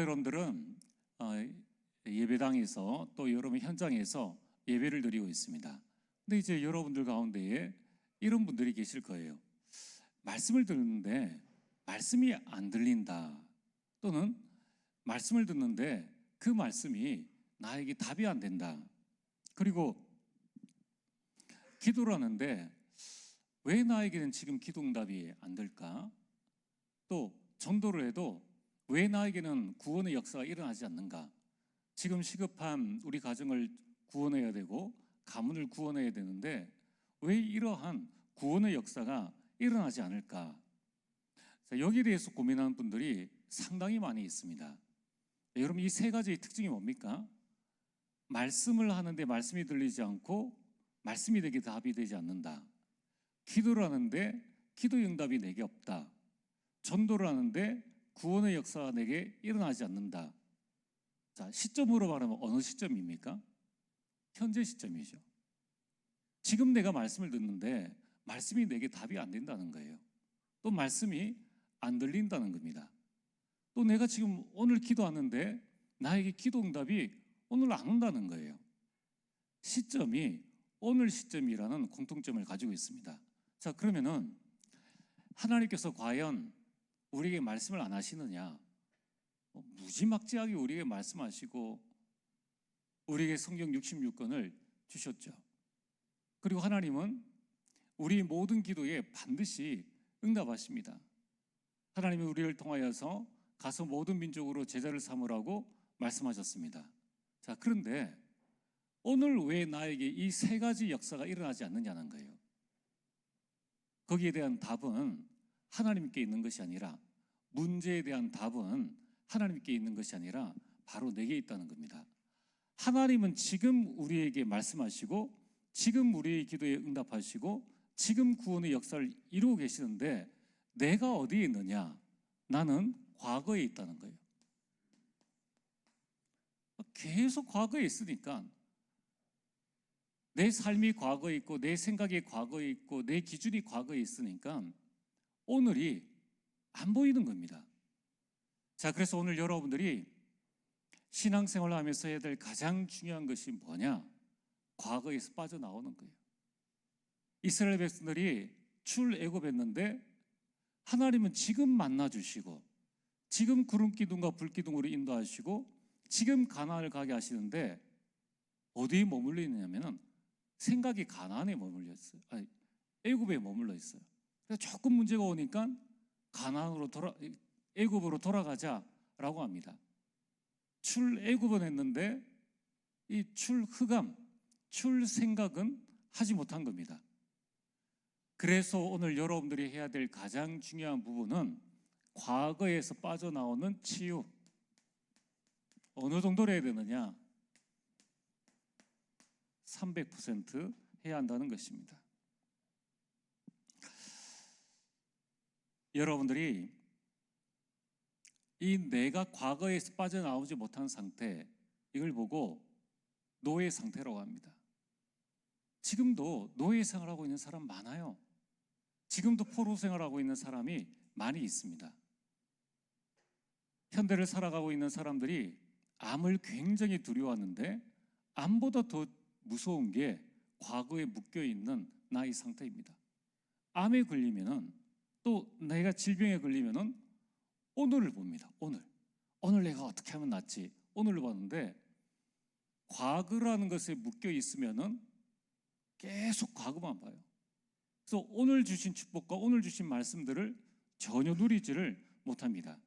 저와 여러분들은 예배당에서 또 여러분 현장에서 예배를 드리고 있습니다. 근데 이제 여러분들 가운데에 이런 분들이 계실 거예요. 말씀을 듣는데 말씀이 안 들린다, 또는 말씀을 듣는데 그 말씀이 나에게 답이 안 된다. 그리고 기도를 하는데 왜 나에게는 지금 기도 응답이 안 될까? 또 전도를 해도 왜 나에게는 구원의 역사가 일어나지 않는가? 지금 시급한 우리 가정을 구원해야 되고 가문을 구원해야 되는데 왜 이러한 구원의 역사가 일어나지 않을까? 여기에 대해서 고민하는 분들이 상당히 많이 있습니다. 여러분, 이 세 가지의 특징이 뭡니까? 말씀을 하는데 말씀이 들리지 않고 말씀이 내게 답이 되지 않는다. 기도를 하는데 기도의 응답이 내게 없다. 전도를 하는데 구원의 역사가 내게 일어나지 않는다. 자, 시점으로 말하면 어느 시점입니까? 현재 시점이죠. 지금 내가 말씀을 듣는데 말씀이 내게 답이 안 된다는 거예요. 또 말씀이 안 들린다는 겁니다. 또 내가 지금 오늘 기도하는데 나에게 기도 응답이 오늘 안 온다는 거예요. 시점이 오늘 시점이라는 공통점을 가지고 있습니다. 자, 그러면은 하나님께서 과연 우리에게 말씀을 안 하시느냐? 무지막지하게 우리에게 말씀하시고 우리에게 성경 66권을 주셨죠. 그리고 하나님은 우리 모든 기도에 반드시 응답하십니다. 하나님이 우리를 통하여서 가서 모든 민족으로 제자를 삼으라고 말씀하셨습니다. 자, 그런데 오늘 왜 나에게 이 세 가지 역사가 일어나지 않느냐는 거예요. 거기에 대한 답은 하나님께 있는 것이 아니라, 문제에 대한 답은 하나님께 있는 것이 아니라 바로 내게 있다는 겁니다. 하나님은 지금 우리에게 말씀하시고 지금 우리의 기도에 응답하시고 지금 구원의 역사를 이루고 계시는데 내가 어디에 있느냐? 나는 과거에 있다는 거예요. 계속 과거에 있으니까 내 삶이 과거에 있고 내 생각이 과거에 있고 내 기준이 과거에 있으니까 오늘이 안 보이는 겁니다. 자, 그래서 오늘 여러분들이 신앙생활을 하면서 해야 될 가장 중요한 것이 뭐냐? 과거에서 빠져나오는 거예요. 이스라엘 백성들이 출애굽했는데 하나님은 지금 만나주시고 지금 구름기둥과 불기둥으로 인도하시고 지금 가나안을 가게 하시는데 어디에 머물러 있느냐면 생각이 가나안에 머물러 있어요. 아니, 애굽에 머물러 있어요. 그래서 조금 문제가 오니까 애굽으로 돌아가자라고 합니다. 출애굽은 했는데 이 출흑암, 출생각은 하지 못한 겁니다. 그래서 오늘 여러분들이 해야 될 가장 중요한 부분은 과거에서 빠져나오는 치유. 어느 정도로 해야 되느냐? 300% 해야 한다는 것입니다. 여러분들이 이 내가 과거에서 빠져나오지 못한 상태, 이걸 보고 노예 상태라고 합니다. 지금도 노예 생활하고 있는 사람 많아요. 지금도 포로 생활하고 있는 사람이 많이 있습니다. 현대를 살아가고 있는 사람들이 암을 굉장히 두려워하는데 암보다 더 무서운 게 과거에 묶여있는 나의 상태입니다. 암에 걸리면은, 또 내가 질병에 걸리면은 오늘을 봅니다. 오늘 내가 어떻게 하면 낫지? 오늘을 봤는데 과거라는 것에 묶여 있으면은 계속 과거만 봐요. 그래서 오늘 주신 축복과 오늘 주신 말씀들을 전혀 누리지를 못합니다.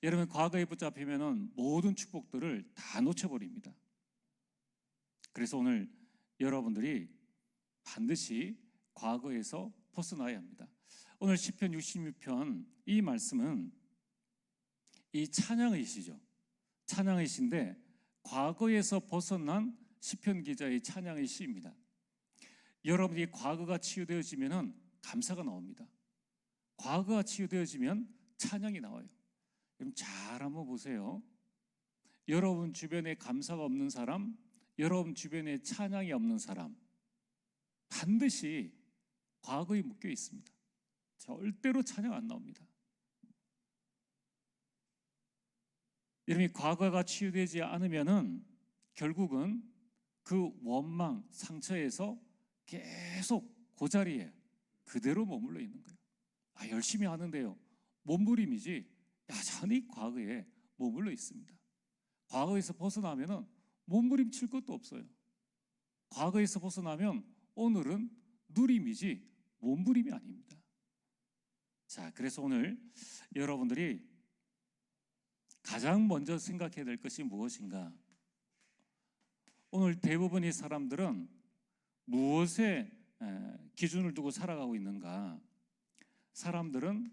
여러분, 과거에 붙잡히면은 모든 축복들을 다 놓쳐버립니다. 그래서 오늘 여러분들이 반드시 과거에서 벗어나야 합니다. 오늘 시편 66편 이 말씀은 이 찬양의 시죠. 찬양의 시인데 과거에서 벗어난 시편 기자의 찬양의 시입니다. 여러분이 과거가 치유되어지면 감사가 나옵니다. 과거가 치유되어지면 찬양이 나와요. 그럼 잘 한번 보세요. 여러분 주변에 감사가 없는 사람, 여러분 주변에 찬양이 없는 사람, 반드시 과거에 묶여 있습니다. 절대로 찬양 안 나옵니다. 여러분이 과거가 치유되지 않으면은 결국은 그 원망, 상처에서 계속 그 자리에 그대로 머물러 있는 거예요. 열심히 하는데요, 몸부림이지 여전히 과거에 머물러 있습니다. 과거에서 벗어나면은 몸부림칠 것도 없어요. 과거에서 벗어나면 오늘은 누림이지 몸부림이 아닙니다. 자, 그래서 오늘 여러분들이 가장 먼저 생각해야 될 것이 무엇인가? 오늘 대부분의 사람들은 무엇에 기준을 두고 살아가고 있는가? 사람들은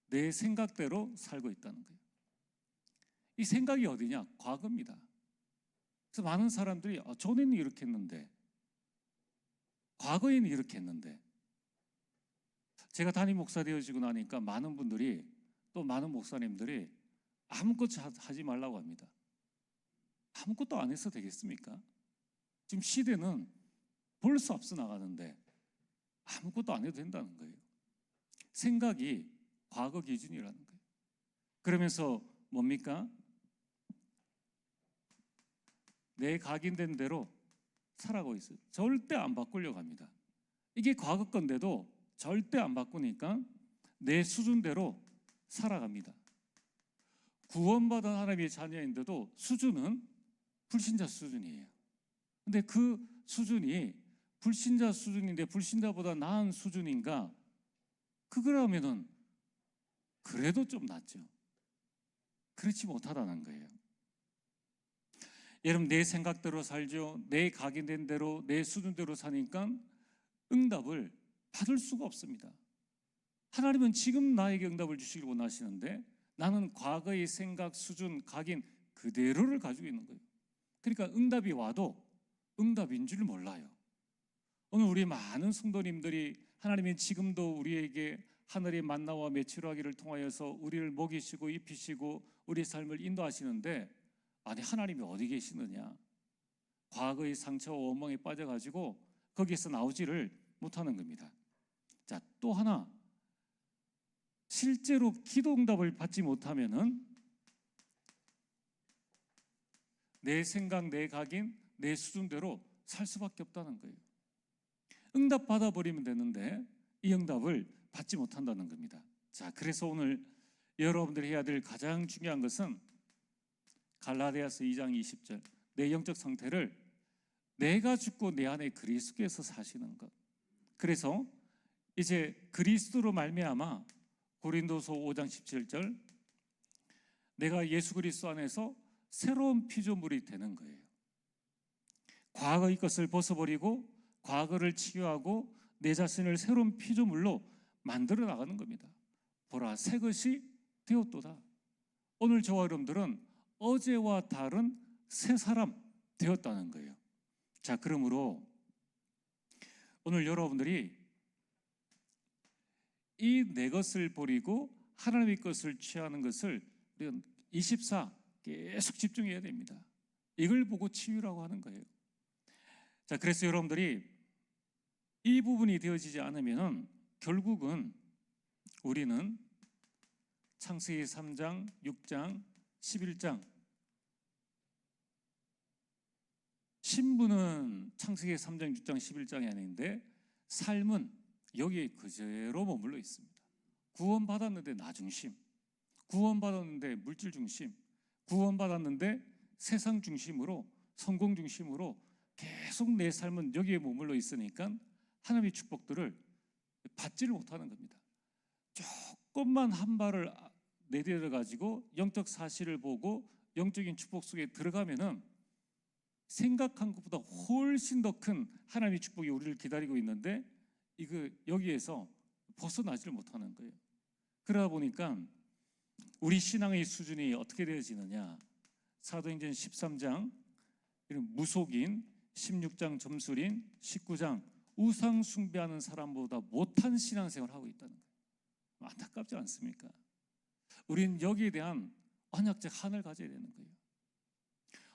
내 생각대로 살고 있다는 거예요. 이 생각이 어디냐? 과거입니다. 그래서 많은 사람들이 전에는 이렇게 했는데, 과거에는 이렇게 했는데, 제가 담임 목사 되어지고 나니까 많은 분들이, 또 많은 목사님들이 아무것도 하지 말라고 합니다. 아무것도 안 해서 되겠습니까? 지금 시대는 벌써 앞서 나가는데 아무것도 안 해도 된다는 거예요. 생각이 과거 기준이라는 거예요. 그러면서 뭡니까? 내 각인된 대로 살아가고 있어요. 절대 안 바꾸려고 합니다. 이게 과거 건데도 절대 안 바꾸니까 내 수준대로 살아갑니다. 구원받은 하나님의 자녀인데도 수준은 불신자 수준이에요. 근데 그 수준이 불신자 수준인데 불신자보다 나은 수준인가? 그거라면은 그래도 좀 낫죠. 그렇지 못하다는 거예요. 여러분, 내 생각대로 살죠. 내 각인된 대로, 내 수준대로 사니까 응답을 받을 수가 없습니다. 하나님은 지금 나에게 응답을 주시길 원하시는데 나는 과거의 생각, 수준, 각인 그대로를 가지고 있는 거예요. 그러니까 응답이 와도 응답인 줄 몰라요. 오늘 우리 많은 성도님들이 하나님이 지금도 우리에게 하늘의 만나와 메추라기를 통하여서 우리를 먹이시고 입히시고 우리 삶을 인도하시는데, 아니 하나님이 어디 계시느냐? 과거의 상처와 원망에 빠져가지고 거기에서 나오지를 못하는 겁니다. 자, 또 하나, 실제로 기도 응답을 받지 못하면은 내 생각, 내 각인, 내 수준대로 살 수밖에 없다는 거예요. 응답 받아버리면 되는데 이 응답을 받지 못한다는 겁니다. 자, 그래서 오늘 여러분들이 해야 될 가장 중요한 것은 갈라디아서 2장 20절, 내 영적 상태를 내가 죽고 내 안에 그리스도께서 사시는 것. 그래서 이제 그리스도로 말미암아 고린도서 5장 17절, 내가 예수 그리스도 안에서 새로운 피조물이 되는 거예요. 과거의 것을 벗어버리고 과거를 치유하고 내 자신을 새로운 피조물로 만들어 나가는 겁니다. 보라, 새 것이 되었도다. 오늘 저와 여러분들은 어제와 다른 새 사람 되었다는 거예요. 자, 그러므로 오늘 여러분들이 이 내 것을 버리고 하나님의 것을 취하는 것을 우리가 24 계속 집중해야 됩니다. 이걸 보고 치유라고 하는 거예요. 자, 그래서 여러분들이 이 부분이 되어지지 않으면 결국은 우리는 창세기 3장, 6장, 11장, 신분은 창세기 3장, 6장, 11장이 아닌데 삶은 여기에 그대로 머물러 있습니다. 구원받았는데 나 중심, 구원받았는데 물질 중심, 구원받았는데 세상 중심으로, 성공 중심으로 계속 내 삶은 여기에 머물러 있으니까 하나님의 축복들을 받지를 못하는 겁니다. 조금만 한 발을 내디뎌 가지고 영적 사실을 보고 영적인 축복 속에 들어가면은 생각한 것보다 훨씬 더 큰 하나님의 축복이 우리를 기다리고 있는데 이거 여기에서 벗어나지를 못하는 거예요. 그러다 보니까 우리 신앙의 수준이 어떻게 되어지느냐? 사도행전 13장 무속인, 16장 점술인, 19장 우상 숭배하는 사람보다 못한 신앙생활을 하고 있다는 거예요. 안타깝지 않습니까? 우리는 여기에 대한 언약적 한을 가져야 되는 거예요.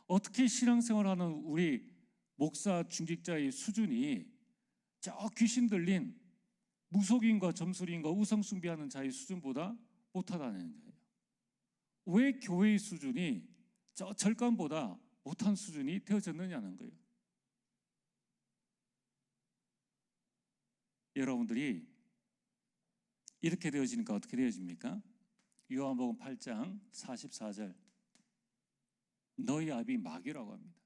어떻게 신앙생활하는 우리 목사 중직자의 수준이 저 귀신 들린 무속인과 점술인과 우상 숭배하는 자의 수준보다 못하다는 거예요. 왜 교회의 수준이 저 절간보다 못한 수준이 되어졌느냐는 거예요. 여러분들이 이렇게 되어지니까 어떻게 되어집니까? 요한복음 8장 44절, 너희 아비 마귀라고 합니다.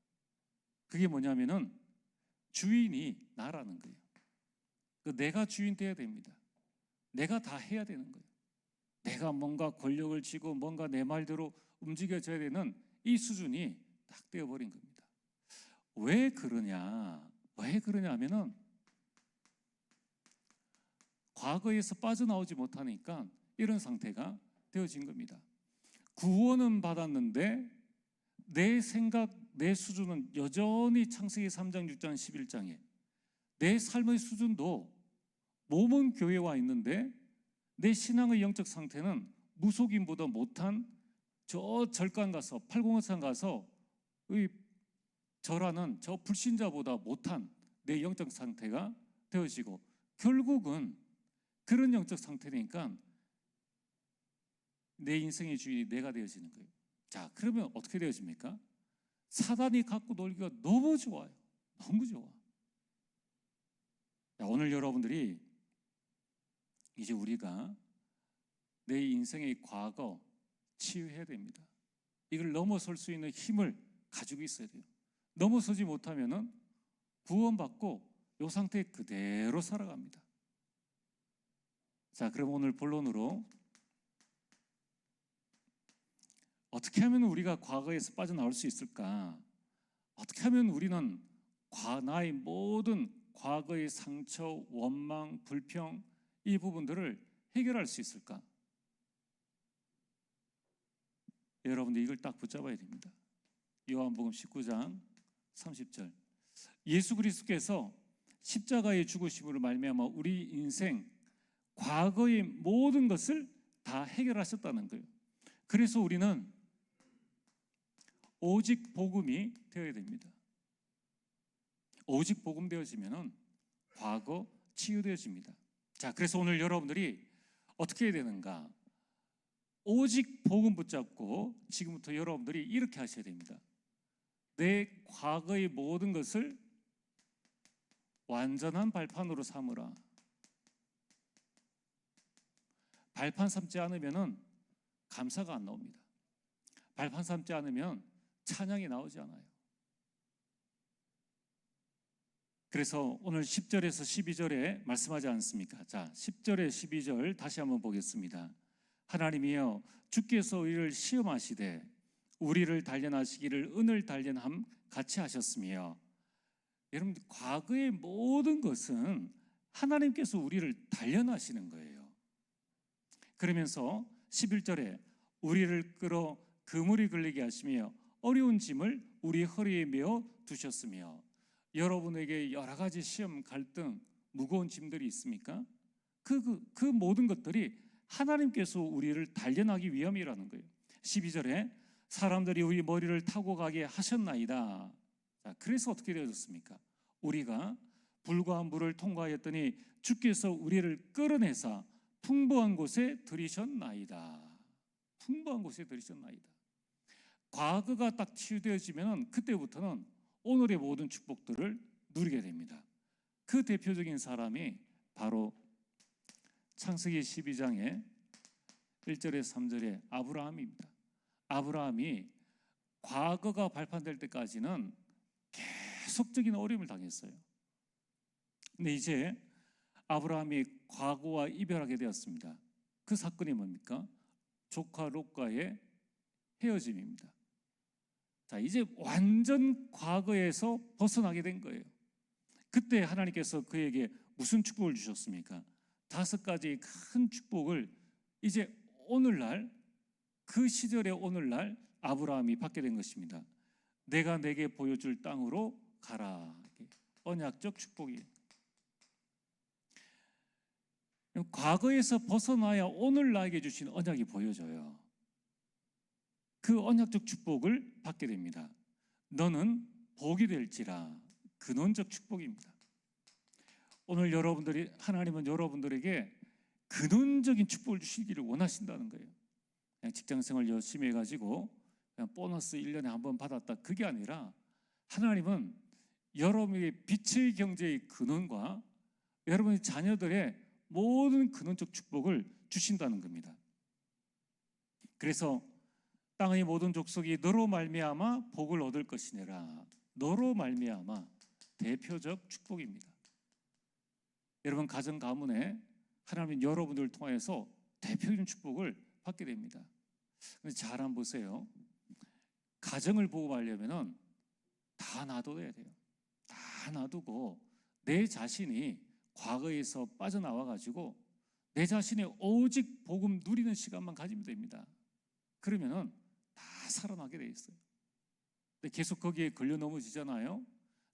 그게 뭐냐면은 주인이 나라는 거예요. 내가 주인 돼야 됩니다. 내가 다 해야 되는 거예요. 내가 뭔가 권력을 쥐고 뭔가 내 말대로 움직여져야 되는 이 수준이 딱 되어버린 겁니다. 왜 그러냐? 왜 그러냐 하면은 과거에서 빠져나오지 못하니까 이런 상태가 되어진 겁니다. 구원은 받았는데 내 생각, 내 수준은 여전히 창세기 3장, 6장, 11장에 내 삶의 수준도 몸은 교회에 와 있는데 내 신앙의 영적 상태는 무속인보다 못한 저 절간 가서 팔공산 가서 절하는 저 불신자보다 못한 내 영적 상태가 되어지고, 결국은 그런 영적 상태니까 내 인생의 주인이 내가 되어지는 거예요. 자, 그러면 어떻게 되어집니까? 사단이 갖고 놀기가 너무 좋아요. 너무 좋아. 자, 오늘 여러분들이 이제 우리가 내 인생의 과거 치유해야 됩니다. 이걸 넘어설 수 있는 힘을 가지고 있어야 돼요. 넘어서지 못하면은 구원받고 이 상태 그대로 살아갑니다. 자, 그럼 오늘 본론으로 어떻게 하면 우리가 과거에서 빠져나올 수 있을까? 어떻게 하면 우리는 나의 모든 과거의 상처, 원망, 불평 이 부분들을 해결할 수 있을까? 여러분들 이걸 딱 붙잡아야 됩니다. 요한복음 19장 30절, 예수 그리스도께서 십자가의 죽으심으로 말미암아 우리 인생 과거의 모든 것을 다 해결하셨다는 거예요. 그래서 우리는 오직 복음이 되어야 됩니다. 오직 복음 되어지면은 과거 치유되어집니다. 자, 그래서 오늘 여러분들이 어떻게 해야 되는가? 오직 복음 붙잡고 지금부터 여러분들이 이렇게 하셔야 됩니다. 내 과거의 모든 것을 완전한 발판으로 삼으라. 발판 삼지 않으면은 감사가 안 나옵니다. 발판 삼지 않으면 찬양이 나오지 않아요. 그래서 오늘 10절에서 12절에 말씀하지 않습니까? 자, 10절에 12절 다시 한번 보겠습니다. 하나님이여, 주께서 우리를 시험하시되 우리를 단련하시기를 은을 단련함 같이 하셨으며. 여러분, 과거의 모든 것은 하나님께서 우리를 단련하시는 거예요. 그러면서 11절에 우리를 끌어 그물이 걸리게 하시며 어려운 짐을 우리 허리에 메어 두셨으며. 여러분에게 여러 가지 시험, 갈등, 무거운 짐들이 있습니까? 그 모든 것들이 하나님께서 우리를 단련하기 위함이라는 거예요. 12절에 사람들이 우리 머리를 타고 가게 하셨나이다. 자, 그래서 어떻게 되어졌습니까? 우리가 불과 물을 통과하였더니 주께서 우리를 끌어내사 풍부한 곳에 들이셨나이다. 풍부한 곳에 들이셨나이다. 과거가 딱 치유되어지면 그때부터는 오늘의 모든 축복들을 누리게 됩니다. 그 대표적인 사람이 바로 창세기 12장의 1절에 3절에 아브라함입니다. 아브라함이 과거가 발판될 때까지는 계속적인 어려움을 당했어요. 근데 이제 아브라함이 과거와 이별하게 되었습니다. 그 사건이 뭡니까? 조카 롯과의 헤어짐입니다. 자, 이제 완전 과거에서 벗어나게 된 거예요. 그때 하나님께서 그에게 무슨 축복을 주셨습니까? 5가지의 큰 축복을 이제 오늘날, 그 시절의 오늘날 아브라함이 받게 된 것입니다. 내가 내게 보여줄 땅으로 가라. 언약적 축복이에요. 과거에서 벗어나야 오늘 나에게 주신 언약이 보여져요. 그 언약적 축복을 받게 됩니다. 너는 복이 될지라. 근원적 축복입니다. 오늘 하나님은 여러분들에게 근원적인 축복을 주시기를 원하신다는 거예요. 그냥 직장생활 열심히 해가지고 그냥 보너스 1년에 한 번 받았다, 그게 아니라 하나님은 여러분의 빛의 경제의 근원과 여러분의 자녀들의 모든 근원적 축복을 주신다는 겁니다. 그래서 땅의 모든 족속이 너로 말미암아 복을 얻을 것이니라. 너로 말미암아 대표적 축복입니다. 여러분 가정 가문에 하나님은 여러분들을 통해서 대표적인 축복을 받게 됩니다. 근데 잘 한번 보세요. 가정을 보호하려면은 다 놔둬야 돼요. 다 놔두고 내 자신이 과거에서 빠져나와 가지고 내 자신이 오직 복음 누리는 시간만 가지면 됩니다. 그러면은 다 살아나게 돼 있어요. 근데 계속 거기에 걸려 넘어지잖아요.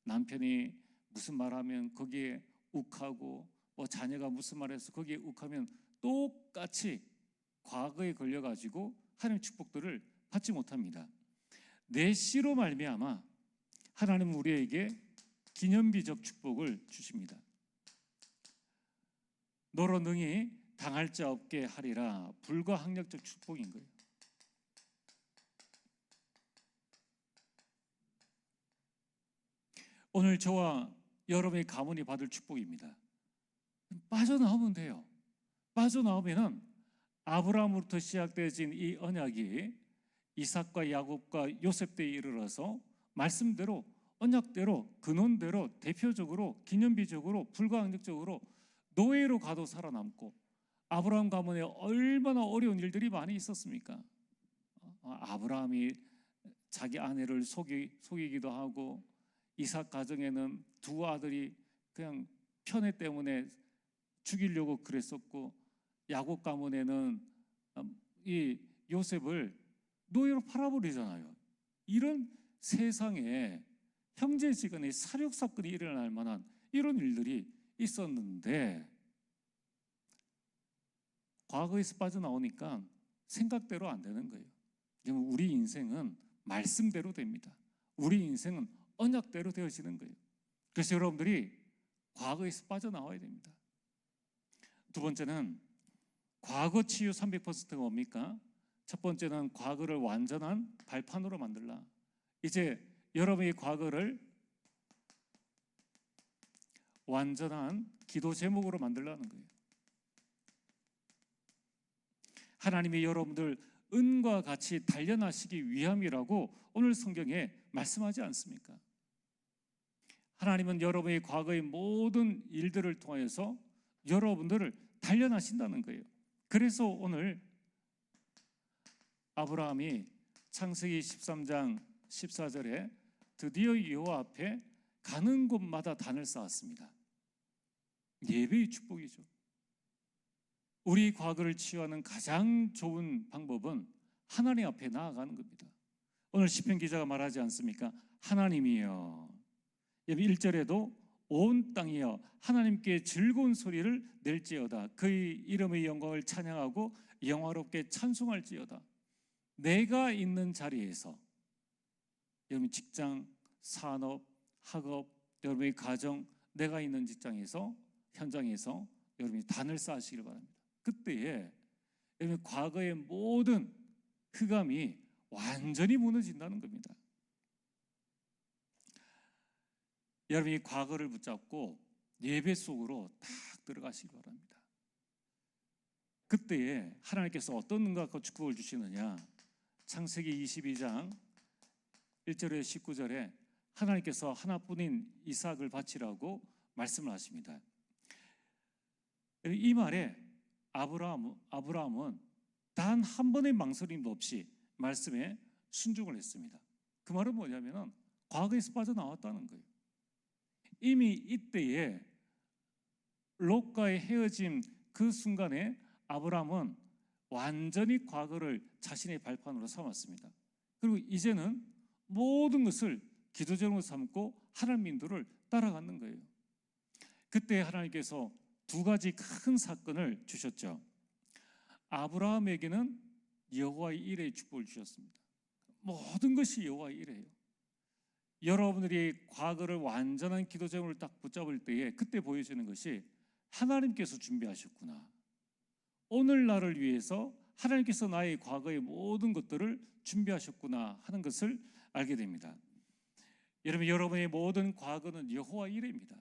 남편이 무슨 말하면 거기에 욱하고, 자녀가 무슨 말해서 거기에 욱하면 똑같이 과거에 걸려가지고 하나님의 축복들을 받지 못합니다. 내 씨로 말미암아 하나님은 우리에게 기념비적 축복을 주십니다. 너로 능히 당할 자 없게 하리라. 불가항력적 축복인 거예요. 오늘 저와 여러분의 가문이 받을 축복입니다. 빠져나오면 돼요. 빠져나오면은 아브라함으로부터 시작되어진 이 언약이 이삭과 야곱과 요셉 때에 이르러서 말씀대로, 언약대로, 근원대로, 대표적으로, 기념비적으로, 불가항력적으로 노예로 가도 살아남고, 아브라함 가문에 얼마나 어려운 일들이 많이 있었습니까? 아브라함이 자기 아내를 속이기도 하고, 이삭 가정에는 두 아들이 그냥 편애 때문에 죽이려고 그랬었고, 야곱 가문에는 이 요셉을 노예로 팔아버리잖아요. 이런 세상에 형제지간의 살육 사건이 일어날 만한 이런 일들이 있었는데, 과거에서 빠져나오니까 생각대로 안 되는 거예요. 우리 인생은 말씀대로 됩니다. 우리 인생은 언약대로 되어지는 거예요. 그래서 여러분들이 과거에서 빠져나와야 됩니다. 두 번째는 과거 치유 300%가 뭡니까? 첫 번째는 과거를 완전한 발판으로 만들라. 이제 여러분의 과거를 완전한 기도 제목으로 만들라는 거예요. 하나님이 여러분들 은과 같이 단련하시기 위함이라고 오늘 성경에 말씀하지 않습니까? 하나님은 여러분의 과거의 모든 일들을 통해서 여러분들을 단련하신다는 거예요. 그래서 오늘 아브라함이 창세기 13장 14절에 드디어 여호와 앞에 가는 곳마다 단을 쌓았습니다. 예배의 축복이죠. 우리 과거를 치유하는 가장 좋은 방법은 하나님 앞에 나아가는 겁니다. 오늘 시편 기자가 말하지 않습니까? 하나님이여, 1절에도 온 땅이여 하나님께 즐거운 소리를 낼지어다. 그의 이름의 영광을 찬양하고 영화롭게 찬송할지어다. 내가 있는 자리에서, 여러분 직장, 산업, 학업, 여러분의 가정, 내가 있는 직장에서, 현장에서 여러분이 단을 쌓으시길 바랍니다. 그때에 여러분 과거의 모든 흑암이 완전히 무너진다는 겁니다. 여러분이 과거를 붙잡고 예배 속으로 딱 들어가시기 바랍니다. 그때에 하나님께서 어떤 능력과 축복을 주시느냐? 창세기 22장 1절에 19절에 하나님께서 하나뿐인 이삭을 바치라고 말씀을 하십니다. 이 말에 아브라함은 단 한 번의 망설임도 없이 말씀에 순종을 했습니다. 그 말은 뭐냐면 과거에서 빠져나왔다는 거예요. 이미 이때에 롯과의 헤어짐 그 순간에 아브라함은 완전히 과거를 자신의 발판으로 삼았습니다. 그리고 이제는 모든 것을 기도적으로 삼고 하나님 인도를 따라가는 거예요. 그때 하나님께서 두 가지 큰 사건을 주셨죠. 아브라함에게는 여호와의 일의 축복을 주셨습니다. 모든 것이 여호와의 일이에요. 여러분들이 과거를 완전한 기도제물을 딱 붙잡을 때에 그때 보여지는 것이 하나님께서 준비하셨구나. 오늘날을 위해서 하나님께서 나의 과거의 모든 것들을 준비하셨구나 하는 것을 알게 됩니다. 여러분의 모든 과거는 여호와 이레입니다.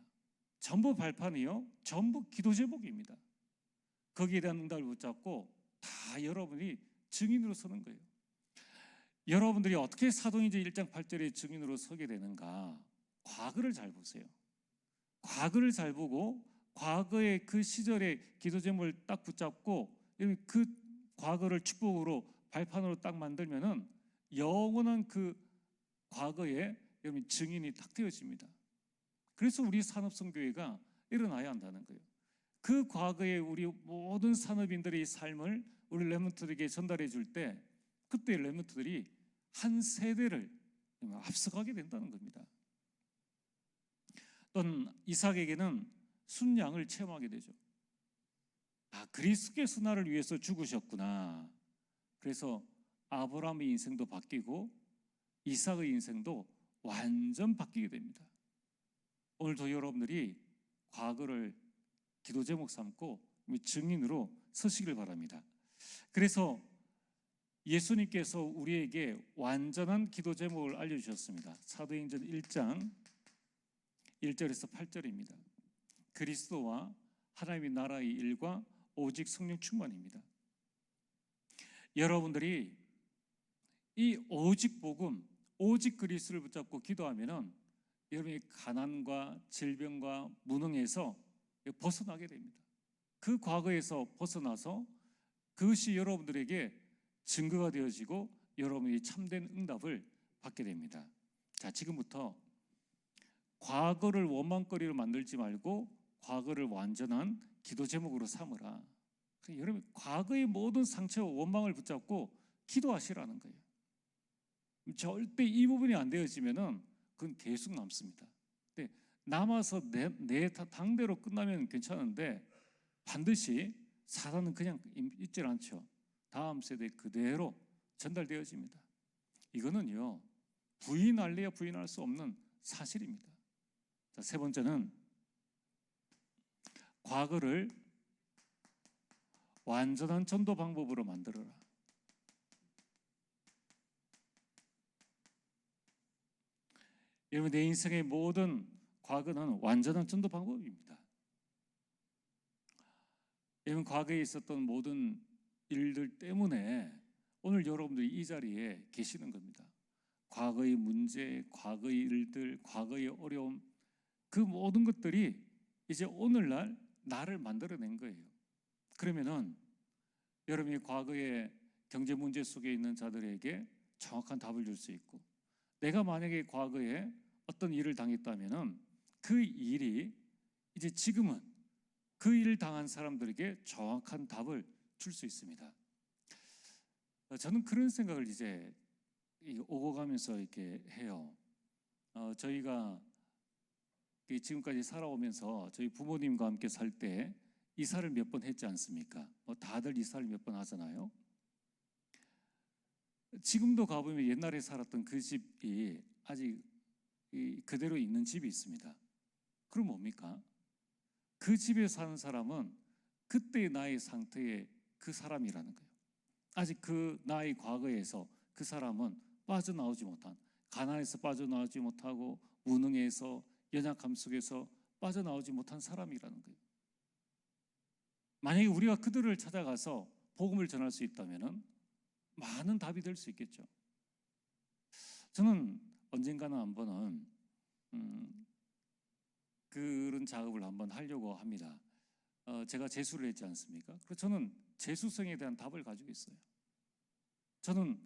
전부 발판이요, 전부 기도 제목입니다. 거기에 대한 응답을 붙잡고 다 여러분이 증인으로 서는 거예요. 여러분들이 어떻게 사도행전 1장 8절의 증인으로 서게 되는가? 과거를 잘 보세요. 과거를 잘 보고 과거의 그 시절의 기도 제목을 딱 붙잡고 그 과거를 축복으로 발판으로 딱 만들면은 영원한 그 과거에 여러분 증인이 딱 되어집니다. 그래서 우리 산업선교회가 일어나야 한다는 거예요. 그 과거에 우리 모든 산업인들의 삶을 우리 렘넌트들에게 전달해 줄 때 그때 렘넌트들이 한 세대를 앞서가게 된다는 겁니다. 또는 이삭에게는 순양을 체험하게 되죠. 그리스도께서 나를 위해서 죽으셨구나. 그래서 아브라함의 인생도 바뀌고 이삭의 인생도 완전 바뀌게 됩니다. 오늘도 여러분들이 과거를 기도 제목 삼고 증인으로 서시길 바랍니다. 그래서 예수님께서 우리에게 완전한 기도 제목을 알려주셨습니다. 사도행전 1장 1절에서 8절입니다. 그리스도와 하나님의 나라의 일과 오직 성령 충만입니다. 여러분들이 이 오직 복음, 오직 그리스도를 붙잡고 기도하면은 여러분이 가난과 질병과 무능에서 벗어나게 됩니다. 그 과거에서 벗어나서 그것이 여러분들에게 증거가 되어지고 여러분이 참된 응답을 받게 됩니다. 자, 지금부터 과거를 원망거리로 만들지 말고 과거를 완전한 기도 제목으로 삼으라. 여러분 과거의 모든 상처와 원망을 붙잡고 기도하시라는 거예요. 절대 이 부분이 안 되어지면은 그건 계속 남습니다. 근데 남아서 내 당대로 끝나면 괜찮은데 반드시 사단은 그냥 있질 않죠. 다음 세대에 그대로 전달되어집니다. 이거는요 부인할래야 부인할 수 없는 사실입니다. 자, 세 번째는 과거를 완전한 전도 방법으로 만들어라. 여러분 내 인생의 모든 과거는 완전한 전도 방법입니다. 여러분 과거에 있었던 모든 일들 때문에 오늘 여러분들이 이 자리에 계시는 겁니다. 과거의 문제, 과거의 일들, 과거의 어려움 그 모든 것들이 이제 오늘날 나를 만들어낸 거예요. 그러면은 여러분이 과거의 경제 문제 속에 있는 자들에게 정확한 답을 줄 수 있고 내가 만약에 과거에 어떤 일을 당했다면은 그 일이 이제 지금은 그 일을 당한 사람들에게 정확한 답을 줄 수 있습니다. 저는 그런 생각을 이제 오고 가면서 이렇게 해요. 저희가 지금까지 살아오면서 저희 부모님과 함께 살 때 이사를 몇 번 했지 않습니까? 다들 이사를 몇 번 하잖아요. 지금도 가보면 옛날에 살았던 그 집이 아직 그대로 있는 집이 있습니다. 그럼 뭡니까? 그 집에 사는 사람은 그때의 나의 상태의 그 사람이라는 거예요. 아직 그 나의 과거에서 그 사람은 빠져나오지 못한, 가난에서 빠져나오지 못하고 무능에서 연약함 속에서 빠져나오지 못한 사람이라는 거예요. 만약에 우리가 그들을 찾아가서 복음을 전할 수 있다면 많은 답이 될 수 있겠죠. 저는 언젠가는 한번은 그런 작업을 한번 하려고 합니다. 제가 재수를 했지 않습니까? 그래서 저는 재수성에 대한 답을 가지고 있어요. 저는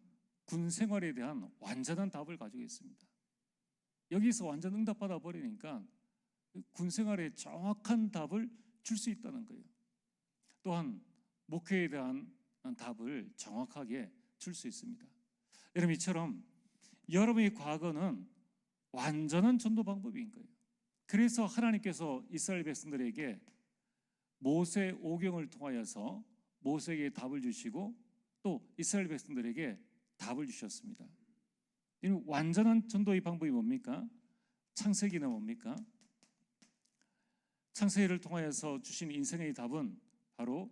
군 생활에 대한 완전한 답을 가지고 있습니다. 여기서 완전 응답받아 버리니까 군 생활에 정확한 답을 줄 수 있다는 거예요. 또한 목회에 대한 답을 정확하게 줄 수 있습니다. 여러분 이처럼 여러분의 과거는 완전한 전도 방법인 거예요. 그래서 하나님께서 이스라엘 백성들에게 모세 오경을 통하여서 모세에게 답을 주시고 또 이스라엘 백성들에게 답을 주셨습니다. 완전한 전도의 방법이 뭡니까? 창세기는 뭡니까? 창세기를 통하여서 주신 인생의 답은 바로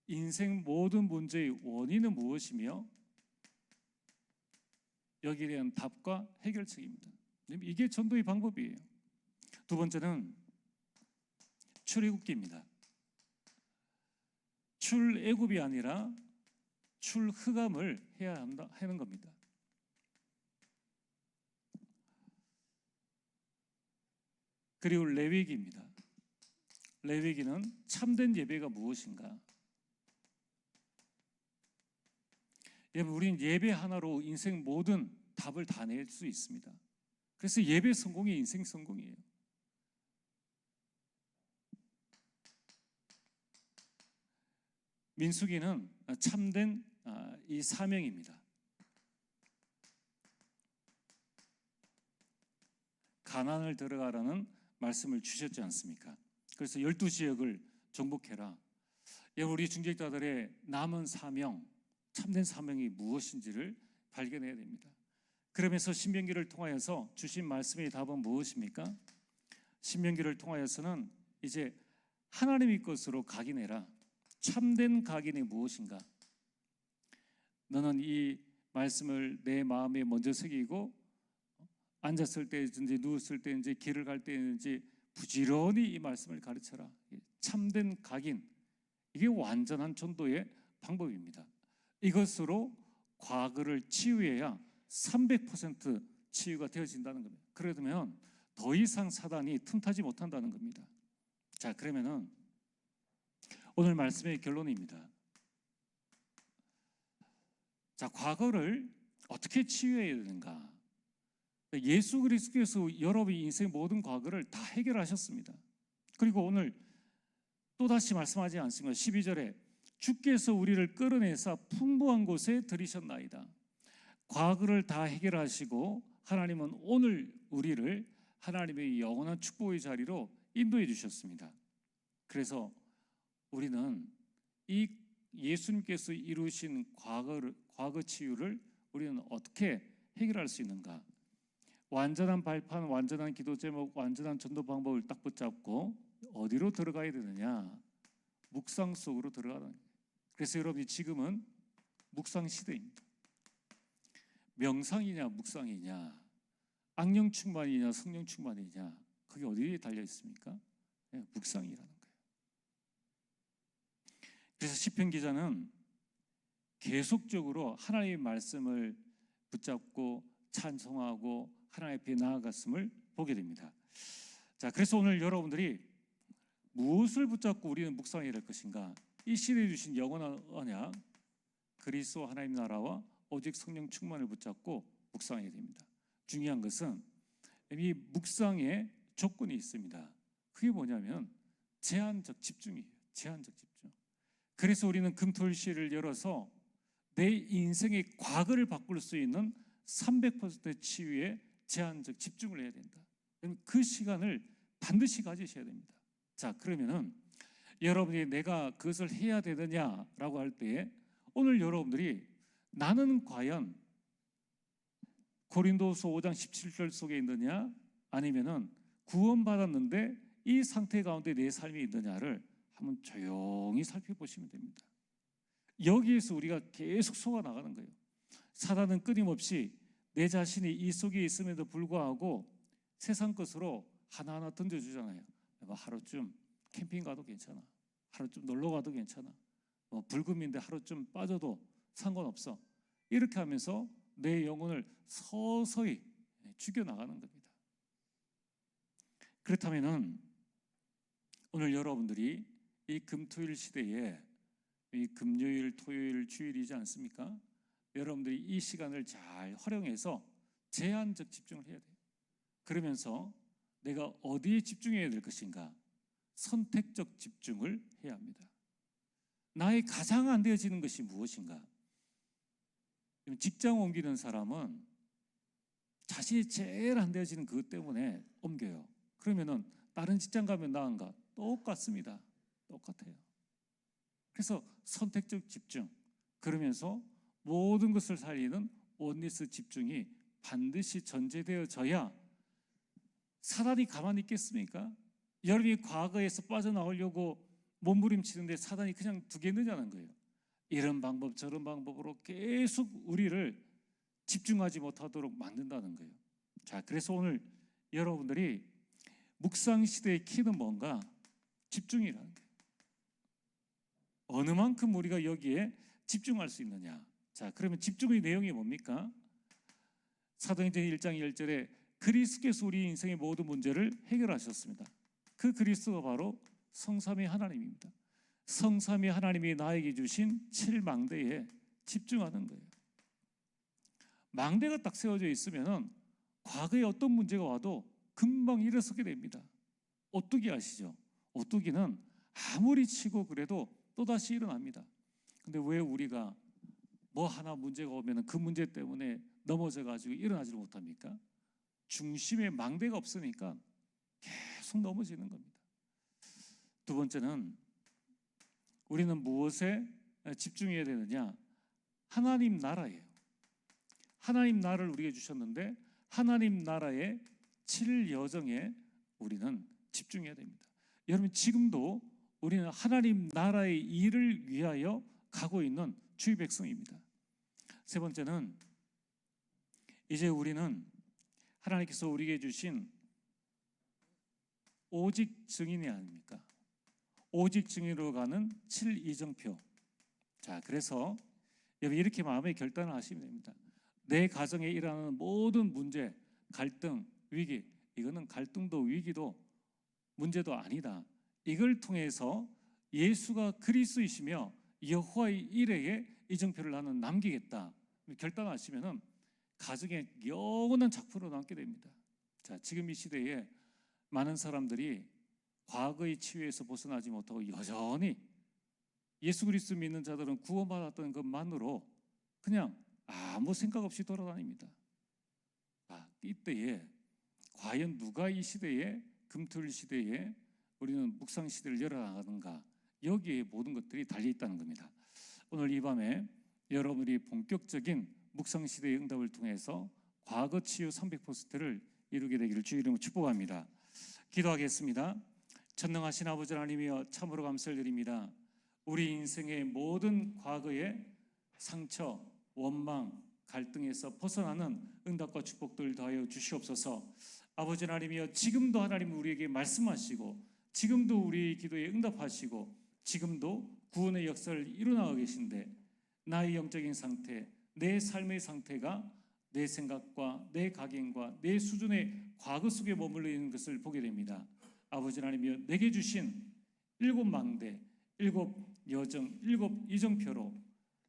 인생 모든 문제의 원인은 무엇이며 여기에 대한 답과 해결책입니다. 이게 전도의 방법이에요. 두 번째는 출애굽기입니다. 출애굽이 아니라 출흑암을 해야 한다 하는 겁니다. 그리고 레위기입니다. 레위기는 참된 예배가 무엇인가? 여러분, 우리는 예배 하나로 인생 모든 답을 다 낼 수 있습니다. 그래서 예배 성공이 인생 성공이에요. 민수기는 참된 이 사명입니다. 가나안을 들어가라는 말씀을 주셨지 않습니까? 그래서 12지역을 정복해라. 우리 중직자들의 남은 사명, 참된 사명이 무엇인지를 발견해야 됩니다. 그러면서 신명기를 통하여서 주신 말씀의 답은 무엇입니까? 신명기를 통하여서는 이제 하나님의 것으로 각인해라. 참된 각인이 무엇인가? 너는 이 말씀을 내 마음에 먼저 새기고 앉았을 때든지 누웠을 때든지 길을 갈 때든지 부지런히 이 말씀을 가르쳐라. 참된 각인, 이게 완전한 전도의 방법입니다. 이것으로 과거를 치유해야 300% 치유가 되어진다는 겁니다. 그러면 더 이상 사단이 틈타지 못한다는 겁니다. 자, 그러면은 오늘 말씀의 결론입니다. 자, 과거를 어떻게 치유해야 되는가? 예수 그리스도께서 여러분의 인생 모든 과거를 다 해결하셨습니다. 그리고 오늘 또다시 말씀하지 않습니까? 12절에 주께서 우리를 끌어내사 풍부한 곳에 들이셨나이다. 과거를 다 해결하시고 하나님은 오늘 우리를 하나님의 영원한 축복의 자리로 인도해 주셨습니다. 그래서 우리는 이 예수님께서 이루신 과거 치유를 우리는 어떻게 해결할 수 있는가? 완전한 발판, 완전한 기도 제목, 완전한 전도 방법을 딱 붙잡고 어디로 들어가야 되느냐? 묵상 속으로 들어가는 거예요. 그래서 여러분이 지금은 묵상 시대입니다. 명상이냐 묵상이냐, 악령 충만이냐 성령 충만이냐, 그게 어디에 달려 있습니까? 네, 묵상이라는 거예요. 그래서 시편 기자는 계속적으로 하나님의 말씀을 붙잡고 찬송하고 하나님 앞에 나아갔음을 보게 됩니다. 자, 그래서 오늘 여러분들이 무엇을 붙잡고 우리는 묵상해야 될 것인가? 이 시대에 주신 영원한 언약, 그리스도 하나님 나라와 오직 성령 충만을 붙잡고 묵상해야 됩니다. 중요한 것은 이 묵상에 조건이 있습니다. 그게 뭐냐면 제한적 집중이에요. 제한적 집중. 그래서 우리는 금토일시를 열어서 내 인생의 과거를 바꿀 수 있는 300% 치유에 제한적 집중을 해야 된다. 그 시간을 반드시 가지셔야 됩니다. 자, 그러면은 여러분이 내가 그것을 해야 되느냐라고 할 때에 오늘 여러분들이 나는 과연 고린도서 5장 17절 속에 있느냐, 아니면은 구원받았는데 이 상태 가운데 내 삶이 있느냐를 한번 조용히 살펴보시면 됩니다. 여기에서 우리가 계속 속아 나가는 거예요. 사단은 끊임없이 내 자신이 이 속에 있음에도 불구하고 세상 것으로 하나하나 던져주잖아요. 하루쯤 캠핑 가도 괜찮아. 하루쯤 놀러 가도 괜찮아. 불금인데 하루쯤 빠져도 상관없어. 이렇게 하면서 내 영혼을 서서히 죽여나가는 겁니다. 그렇다면 오늘 여러분들이 이 금토일 시대에 이 금요일, 토요일, 주일이지 않습니까? 여러분들이 이 시간을 잘 활용해서 제한적 집중을 해야 돼요. 그러면서 내가 어디에 집중해야 될 것인가? 선택적 집중을 해야 합니다. 나의 가장 안 되어지는 것이 무엇인가? 직장 옮기는 사람은 자신이 제일 안 되어지는 그것 때문에 옮겨요. 그러면은 다른 직장 가면 나은가? 똑같습니다. 똑같아요. 그래서 선택적 집중, 그러면서 모든 것을 살리는 온리스 집중이 반드시 전제되어져야 사단이 가만히 있겠습니까? 여러분이 과거에서 빠져나오려고 몸부림치는데 사단이 그냥 두겠느냐는 거예요. 이런 방법 저런 방법으로 계속 우리를 집중하지 못하도록 만든다는 거예요. 자, 그래서 오늘 여러분들이 묵상 시대의 키는 뭔가? 집중이라는 거예요. 어느 만큼 우리가 여기에 집중할 수 있느냐. 자, 그러면 집중의 내용이 뭡니까? 사도행전 1장 1절에 그리스도께서 우리 인생의 모든 문제를 해결하셨습니다. 그 그리스도가 바로 성삼위 하나님입니다. 성삼위 하나님이 나에게 주신 7망대에 집중하는 거예요. 망대가 딱 세워져 있으면 과거에 어떤 문제가 와도 금방 일어서게 됩니다. 오뚜기 아시죠? 오뚜기는 아무리 치고 그래도 또다시 일어납니다. 근데 왜 우리가 뭐 하나 문제가 오면 그 문제 때문에 넘어져 가지고 일어나지를 못합니까? 중심에 망대가 없으니까 계속 넘어지는 겁니다. 두 번째는 우리는 무엇에 집중해야 되느냐? 하나님 나라예요. 하나님 나라를 우리에게 주셨는데 하나님 나라의 7여정에 우리는 집중해야 됩니다. 여러분, 지금도 우리는 하나님 나라의 일을 위하여 가고 있는 주의 백성입니다. 세 번째는 이제 우리는 하나님께서 우리에게 주신 오직 증인이 아닙니까? 오직 증인으로 가는 7이정표. 자, 그래서 여러분 이렇게 마음의 결단을 하시면 됩니다. 내 가정에 일어나는 모든 문제, 갈등, 위기, 이거는 갈등도 위기도 문제도 아니다. 이걸 통해서 예수가 그리스도이시며 여호와의 일에 이정표를 나는 남기겠다. 결단하시면은 가정에 영원한 작품으로 남게 됩니다. 자, 지금 이 시대에 많은 사람들이 과거의 치유에서 벗어나지 못하고 여전히 예수 그리스도 믿는 자들은 구원받았던 것만으로 그냥 아무 생각 없이 돌아다닙니다. 이때에 과연 누가 이 시대에, 금토일 시대에 우리는 묵상 시대를 열어나가는가? 여기에 모든 것들이 달려있다는 겁니다. 오늘 이 밤에 여러분이 본격적인 묵상 시대의 응답을 통해서 과거 치유 300%를 이루게 되기를 주의 이름으로 축복합니다. 기도하겠습니다. 전능하신 아버지 하나님이여, 참으로 감사를 드립니다. 우리 인생의 모든 과거의 상처, 원망, 갈등에서 벗어나는 응답과 축복들 더하여 주시옵소서. 아버지 하나님이여, 지금도 하나님 우리에게 말씀하시고 지금도 우리의 기도에 응답하시고 지금도 구원의 역사를 이루어나가 계신데 나의 영적인 상태, 내 삶의 상태가 내 생각과 내 각인과 내 수준의 과거 속에 머물러 있는 것을 보게 됩니다. 아버지 하나님이여, 내게 주신 7망대, 7여정, 7이정표로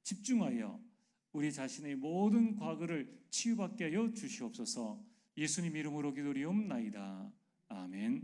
집중하여 우리 자신의 모든 과거를 치유받게 하여 주시옵소서. 예수님 이름으로 기도리옵나이다. 아멘.